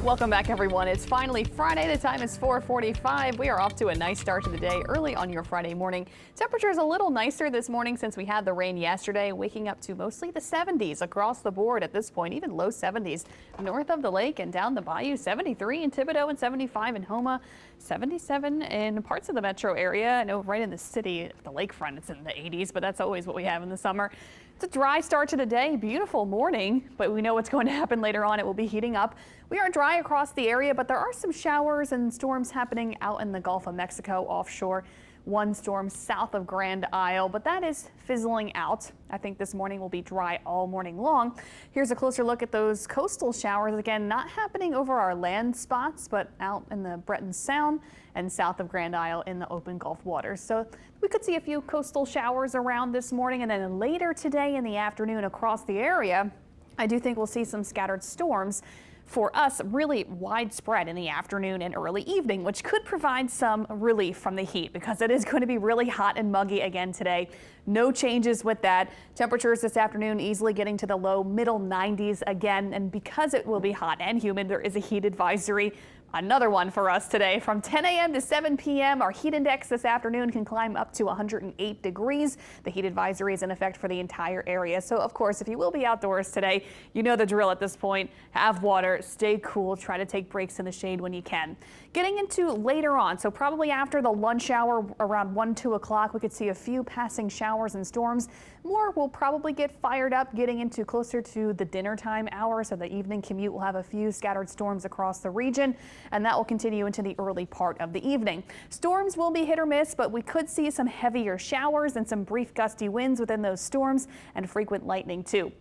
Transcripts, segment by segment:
Welcome back, everyone. It's finally Friday. The time is 4:45. We are off to a nice start to the day early on your Friday morning. Temperature is a little nicer this morning since we had the rain yesterday, waking up to mostly the 70s across the board at this point, even low 70s north of the lake and down the bayou. 73 in Thibodaux and 75 in Houma, 77 in parts of the metro area. I know right in the city, the lakefront, it's in the 80s, but that's always what we have in the summer. It's a dry start to the day, beautiful morning, but we know what's going to happen later on. It will be heating up. We are dry across the area, but there are some showers and storms happening out in the Gulf of Mexico offshore. One storm south of Grand Isle, but that is fizzling out. I think this morning will be dry all morning long. Here's a closer look at those coastal showers. Again, not happening over our land spots, but out in the Breton Sound and south of Grand Isle in the open Gulf waters. So we could see a few coastal showers around this morning, and then later today in the afternoon across the area, I do think we'll see some scattered storms. For us, really widespread in the afternoon and early evening, which could provide some relief from the heat because it is going to be really hot and muggy again today. No changes with that. Temperatures this afternoon easily getting to the low middle 90s again. And because it will be hot and humid, there is a heat advisory. Another one for us today from 10 a.m. to 7 p.m. Our heat index this afternoon can climb up to 108 degrees. The heat advisory is in effect for the entire area. So, of course, if you will be outdoors today, you know the drill at this point. Have water, stay cool, try to take breaks in the shade when you can. Getting into later on, so probably after the lunch hour around 1, 2 o'clock, we could see a few passing showers and storms. More will probably get fired up getting into closer to the dinner time hour. So the evening commute will have a few scattered storms across the region, and that will continue into the early part of the evening. Storms will be hit or miss, but we could see some heavier showers and some brief gusty winds within those storms and frequent lightning too.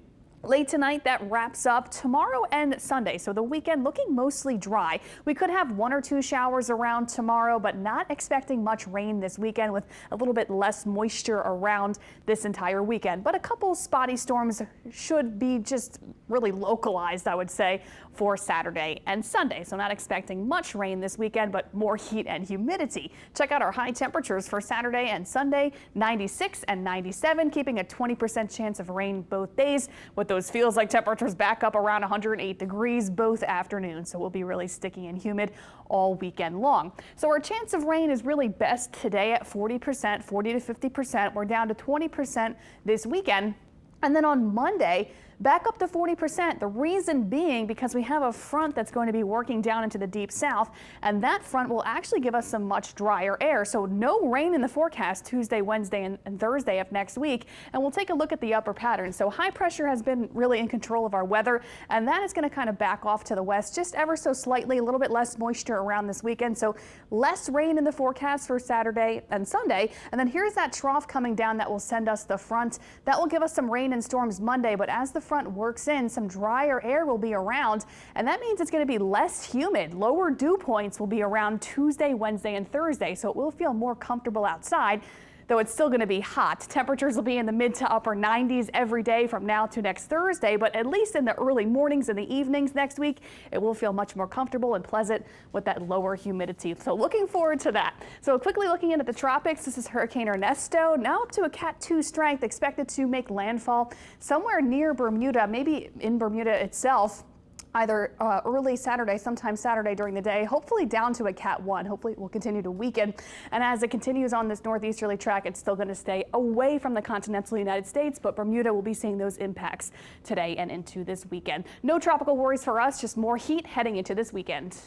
Late tonight, that wraps up tomorrow and Sunday. So the weekend looking mostly dry. We could have 1 or 2 showers around tomorrow, but not expecting much rain this weekend with a little bit less moisture around this entire weekend. But a couple spotty storms should be just really localized, I would say, for Saturday and Sunday. So not expecting much rain this weekend, but more heat and humidity. Check out our high temperatures for Saturday and Sunday, 96 and 97, keeping a 20% chance of rain both days, with those feels like temperatures back up around 108 degrees both afternoons. So we'll be really sticky and humid all weekend long. So our chance of rain is really best today at 40%, 40 to 50%. We're down to 20% this weekend. And then on Monday, back up to 40%. The reason being because we have a front that's going to be working down into the deep south, and that front will actually give us some much drier air. So no rain in the forecast Tuesday, Wednesday, and Thursday of next week. And we'll take a look at the upper pattern. So high pressure has been really in control of our weather, and that is going to kind of back off to the west just ever so slightly, a little bit less moisture around this weekend. So less rain in the forecast for Saturday and Sunday. And then here's that trough coming down that will send us the front. That will give us some rain and storms Monday, but as the front works in, some drier air will be around, and that means it's going to be less humid. Lower dew points will be around Tuesday, Wednesday, and Thursday, so it will feel more comfortable outside, though it's still going to be hot. Temperatures will be in the mid to upper 90s every day from now to next Thursday, but at least in the early mornings and the evenings next week, it will feel much more comfortable and pleasant with that lower humidity. So looking forward to that. So quickly looking into the tropics, this is Hurricane Ernesto, now up to a Cat 2 strength, expected to make landfall somewhere near Bermuda, maybe in Bermuda itself. Either early Saturday, sometime Saturday during the day, hopefully down to a Cat 1. Hopefully it will continue to weaken. And as it continues on this northeasterly track, it's still going to stay away from the continental United States, but Bermuda will be seeing those impacts today and into this weekend. No tropical worries for us, just more heat heading into this weekend.